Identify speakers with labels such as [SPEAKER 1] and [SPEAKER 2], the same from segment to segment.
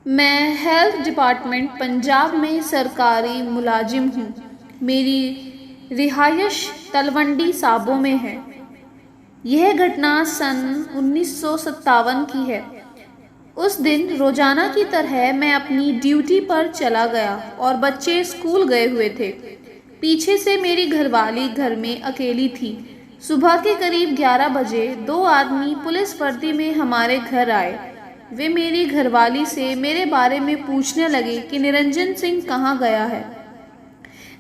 [SPEAKER 1] मैं health department Punjab में सरकारी मुलाजिम हूँ। मेरी रिहायश तलवंडी साबो में है। यह घटना सन 1957 की है। उस दिन रोजाना की तरह मैं अपनी ड्यूटी पर चला गया और बच्चे स्कूल गए हुए थे। पीछे से मेरी घरवाली घर में अकेली थी। सुबह के करीब 11 बजे दो आदमी पुलिस वर्दी में हमारे घर आए। वे मेरी घरवाली से मेरे बारे में पूछने लगे कि निरंजन सिंह कहाँ गया है।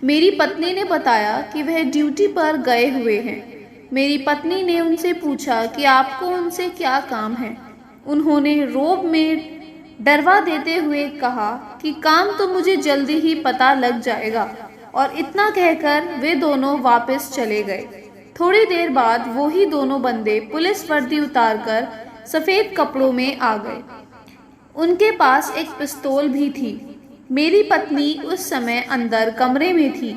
[SPEAKER 1] मेरी पत्नी ने बताया कि वह ड्यूटी पर गए हुए हैं। मेरी पत्नी ने उनसे पूछा कि आपको उनसे क्या काम है। उन्होंने रोब में डरवा देते हुए कहा कि काम तो मुझे जल्दी ही पता लग जाएगा, और इतना कहकर वे दोनों वापस चले गए। थोड़ी देर बाद वो ही दोनों बंदे पुलिस वर्दी उतारकर सफ़ेद कपड़ों में आ गए। उनके पास एक पिस्तौल भी थी। मेरी पत्नी उस समय अंदर कमरे में थी।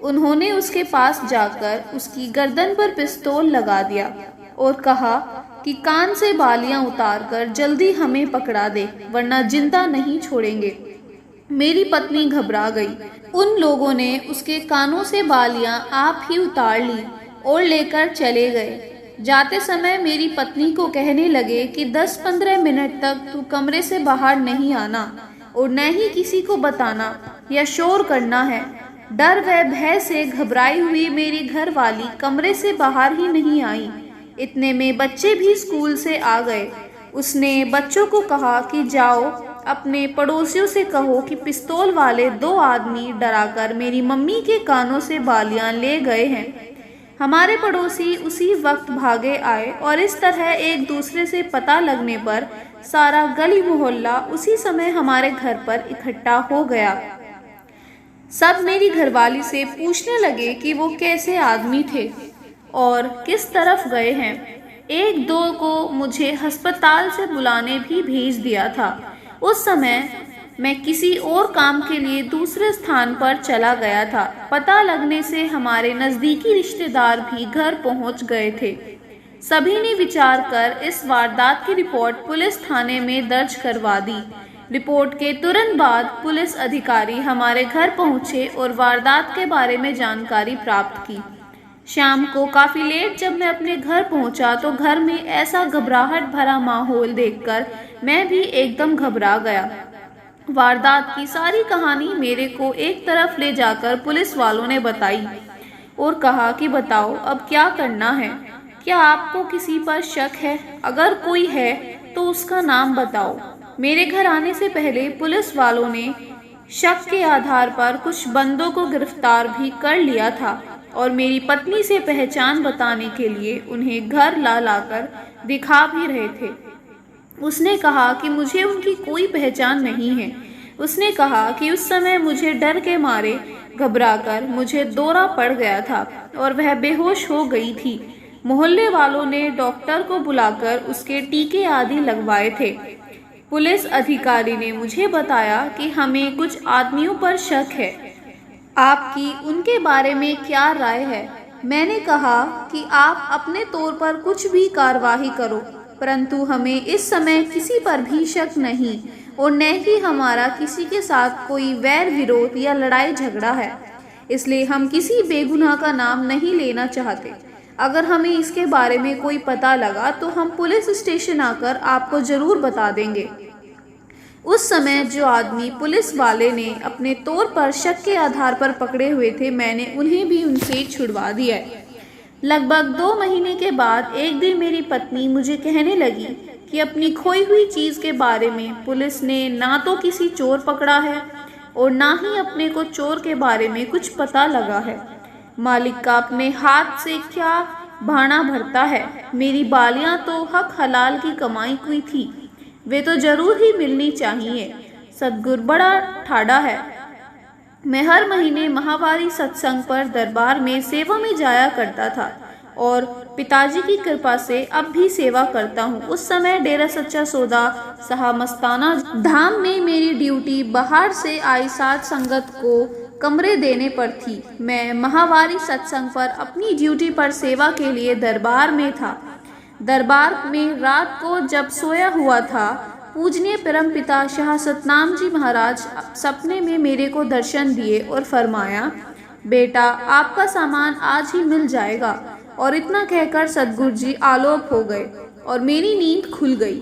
[SPEAKER 1] उन्होंने उसके पास जाकर उसकी गर्दन पर पिस्तौल लगा दिया और कहा कि कान से बालियां उतारकर जल्दी हमें पकड़ा दे, वरना जिंदा नहीं छोड़ेंगे। मेरी पत्नी घबरा गई। उन लोगों ने उसके कानों से बालियां आप ही उतार ली और लेकर चले गए। जाते समय मेरी पत्नी को कहने लगे कि 10-15 मिनट तक तू कमरे से बाहर नहीं आना और न ही किसी को बताना या शोर करना है। डर व भय से घबराई हुई मेरी घरवाली कमरे से बाहर ही नहीं आई। इतने में बच्चे भी स्कूल से आ गए। उसने बच्चों को कहा कि जाओ अपने पड़ोसियों से कहो कि पिस्तौल वाले दो आदमी डराकर मेरी मम्मी के कानों से बालियां ले गए हैं। हमारे पड़ोसी उसी वक्त भागे आए और इस तरह एक दूसरे से पता लगने पर सारा गली मोहल्ला उसी समय हमारे घर पर इकट्ठा हो गया। सब मेरी घरवाली से पूछने लगे कि वो कैसे आदमी थे और किस तरफ गए हैं। एक दो को मुझे अस्पताल से बुलाने भी भेज दिया था। उस समय मैं किसी और काम के लिए दूसरे स्थान पर चला गया था। पता लगने से हमारे नज़दीकी रिश्तेदार भी घर पहुंच गए थे। सभी ने विचार कर इस वारदात की रिपोर्ट पुलिस थाने में दर्ज करवा दी। रिपोर्ट के तुरंत बाद पुलिस अधिकारी हमारे घर पहुंचे और वारदात के बारे में जानकारी प्राप्त की। शाम को काफ़ी लेट जब मैं अपने घर पहुंचा तो घर में ऐसा घबराहट भरा माहौल देखकर मैं भी एकदम घबरा गया। वारदात की सारी कहानी मेरे को एक तरफ ले जाकर पुलिस वालों ने बताई और कहा कि बताओ अब क्या करना है। क्या आपको किसी पर शक है? अगर कोई है तो उसका नाम बताओ। मेरे घर आने से पहले पुलिस वालों ने शक के आधार पर कुछ बंदों को गिरफ्तार भी कर लिया था और मेरी पत्नी से पहचान बताने के लिए उन्हें घर ला लाकर दिखा भी रहे थे। उसने कहा कि मुझे उनकी कोई पहचान नहीं है। उसने कहा कि उस समय मुझे डर के मारे घबराकर मुझे दौरा पड़ गया था और वह बेहोश हो गई थी। मोहल्ले वालों ने डॉक्टर को बुलाकर उसके टीके आदि लगवाए थे। पुलिस अधिकारी ने मुझे बताया कि हमें कुछ आदमियों पर शक है। आपकी उनके बारे में क्या राय है? मैंने कहा कि आप अपने तौर पर कुछ भी कार्रवाई करो, परंतु हमें इस समय किसी पर भी शक नहीं और न ही हमारा किसी के साथ कोई वैर विरोध या लड़ाई झगड़ा है। इसलिए हम किसी बेगुनाह का नाम नहीं लेना चाहते। अगर हमें इसके बारे में कोई पता लगा तो हम पुलिस स्टेशन आकर आपको ज़रूर बता देंगे। उस समय जो आदमी पुलिस वाले ने अपने तौर पर शक के आधार पर पकड़े हुए थे, मैंने उन्हें भी उनसे छुड़वा दिया। लगभग 2 महीने के बाद एक दिन मेरी पत्नी मुझे कहने लगी कि अपनी खोई हुई चीज़ के बारे में पुलिस ने ना तो किसी चोर पकड़ा है और ना ही अपने को चोर के बारे में कुछ पता लगा है। मालिक का अपने हाथ से क्या भाना भरता है। मेरी बालियां तो हक हलाल की कमाई हुई थी, वे तो जरूर ही मिलनी चाहिए। सदगुरु बड़ा ठाड़ा है। मैं हर महीने माहवारी सत्संग पर दरबार में सेवा में जाया करता था और पिताजी की कृपा से अब भी सेवा करता हूँ। उस समय डेरा सच्चा सौदा शाहमस्ताना धाम में मेरी ड्यूटी बाहर से आई साध संगत को कमरे देने पर थी। मैं माहवारी सत्संग पर अपनी ड्यूटी पर सेवा के लिए दरबार में था। दरबार में रात को जब सोया हुआ था पूजनीय परमपिता शाह सतनाम जी महाराज सपने में मेरे को दर्शन दिए और फरमाया, बेटा आपका सामान आज ही मिल जाएगा। और इतना कहकर सदगुरु जी आलोप हो गए और मेरी नींद खुल गई।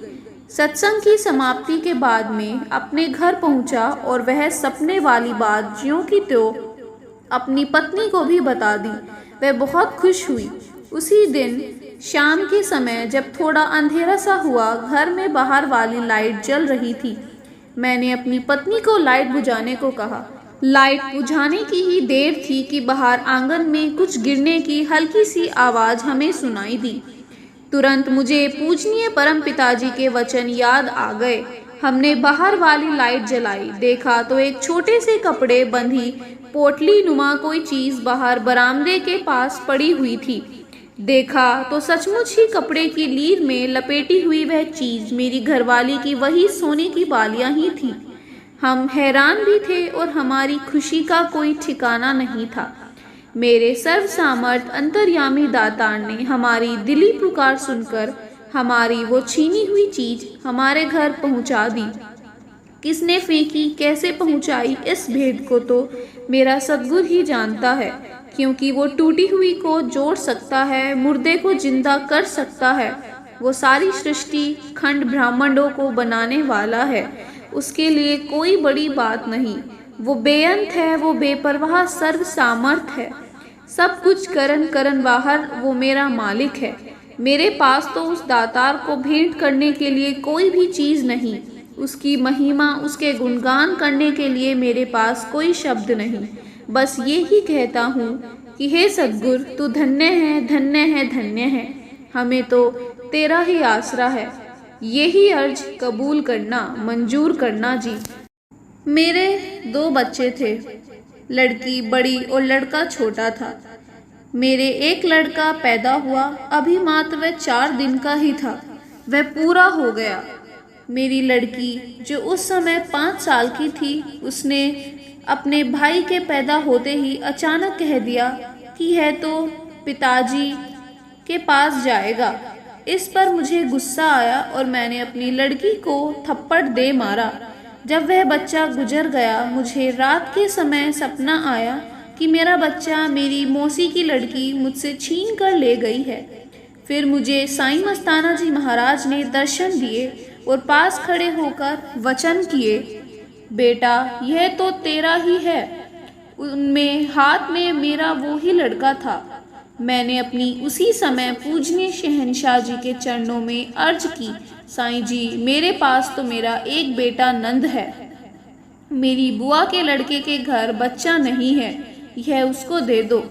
[SPEAKER 1] सत्संग की समाप्ति के बाद में अपने घर पहुंचा और वह सपने वाली बात ज्यों की त्यों अपनी पत्नी को भी बता दी। वह बहुत खुश हुई। उसी दिन शाम के समय जब थोड़ा अंधेरा सा हुआ, घर में बाहर वाली लाइट जल रही थी। मैंने अपनी पत्नी को लाइट बुझाने को कहा। लाइट बुझाने की ही देर थी कि बाहर आंगन में कुछ गिरने की हल्की सी आवाज़ हमें सुनाई दी। तुरंत मुझे पूजनीय परम पिताजी के वचन याद आ गए। हमने बाहर वाली लाइट जलाई, देखा तो एक छोटे से कपड़े बंधी पोटली नुमा कोई चीज़ बाहर बरामदे के पास पड़ी हुई थी। देखा तो सचमुच ही कपड़े की लीर में लपेटी हुई वह चीज़ मेरी घरवाली की वही सोने की बालियां ही थी। हम हैरान भी थे और हमारी खुशी का कोई ठिकाना नहीं था। मेरे सर्व सामर्थ अंतर्यामी दातार ने हमारी दिली पुकार सुनकर हमारी वो छीनी हुई चीज हमारे घर पहुंचा दी। किसने फेंकी, कैसे पहुंचाई, इस भेद को तो मेरा सद्गुरु ही जानता है, क्योंकि वो टूटी हुई को जोड़ सकता है, मुर्दे को जिंदा कर सकता है। वो सारी सृष्टि खंड ब्रह्मांडों को बनाने वाला है। उसके लिए कोई बड़ी बात नहीं। वो बेअंत है, वो बेपरवाह सर्व सामर्थ है। सब कुछ करन बाहर वो मेरा मालिक है। मेरे पास तो उस दातार को भेंट करने के लिए कोई भी चीज़ नहीं। उसकी महिमा, उसके गुणगान करने के लिए मेरे पास कोई शब्द नहीं। बस ये ही कहता हूँ कि हे सद्गुरु, तू धन्य है, धन्य है, धन्य है। हमें तो तेरा ही आसरा है। यही अर्ज कबूल करना, मंजूर करना जी। मेरे 2 बच्चे थे, लड़की बड़ी और लड़का छोटा था। मेरे एक लड़का पैदा हुआ, अभी मात्र वह 4 दिन का ही था। वह पूरा हो गया। मेरी लड़की जो उस समय 5 साल की थी, उसने अपने भाई के पैदा होते ही अचानक कह दिया कि यह तो पिताजी के पास जाएगा। इस पर मुझे गुस्सा आया और मैंने अपनी लड़की को थप्पड़ दे मारा। जब वह बच्चा गुजर गया, मुझे रात के समय सपना आया कि मेरा बच्चा मेरी मौसी की लड़की मुझसे छीन कर ले गई है। फिर मुझे साईं मस्ताना जी महाराज ने दर्शन दिए और पास खड़े होकर वचन किए, बेटा यह तो तेरा ही है। उनमें हाथ में मेरा वो ही लड़का था। मैंने अपनी उसी समय पूजनीय शहंशाह जी के चरणों में अर्ज की, साईं जी मेरे पास तो मेरा एक बेटा नंद है। मेरी बुआ के लड़के के घर बच्चा नहीं है, यह उसको दे दो।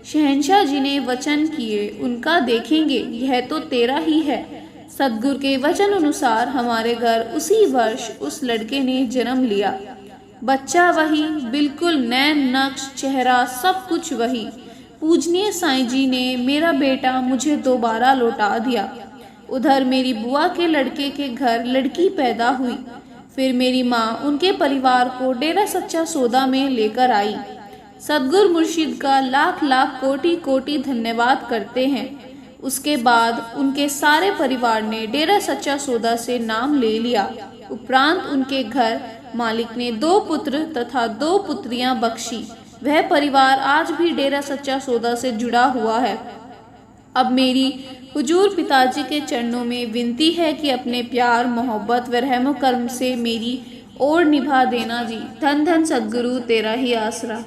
[SPEAKER 1] शहंशाह जी ने वचन किए, उनका देखेंगे, यह तो तेरा ही है। सद्गुरु के वचन अनुसार हमारे घर उसी वर्ष उस लड़के ने जन्म लिया। बच्चा वही, बिल्कुल नैन नक्श, चेहरा सब कुछ वही। पूजनीय साईं जी ने मेरा बेटा मुझे दोबारा लौटा दिया। उधर मेरी बुआ के लड़के के घर लड़की पैदा हुई। फिर मेरी माँ उनके परिवार को डेरा सच्चा सौदा में लेकर आई। सद्गुरु मुर्शिद का लाख लाख कोटि कोटि धन्यवाद करते हैं। उसके बाद उनके सारे परिवार ने डेरा सच्चा सौदा से नाम ले लिया। उपरांत उनके घर मालिक ने 2 पुत्र तथा 2 पुत्रियां बख्शी। वह परिवार आज भी डेरा सच्चा सौदा से जुड़ा हुआ है। अब मेरी हुजूर पिताजी के चरणों में विनती है कि अपने प्यार, मोहब्बत व रहमो करम से मेरी ओर निभा देना जी। धन धन सद्गुरु, तेरा ही आसरा।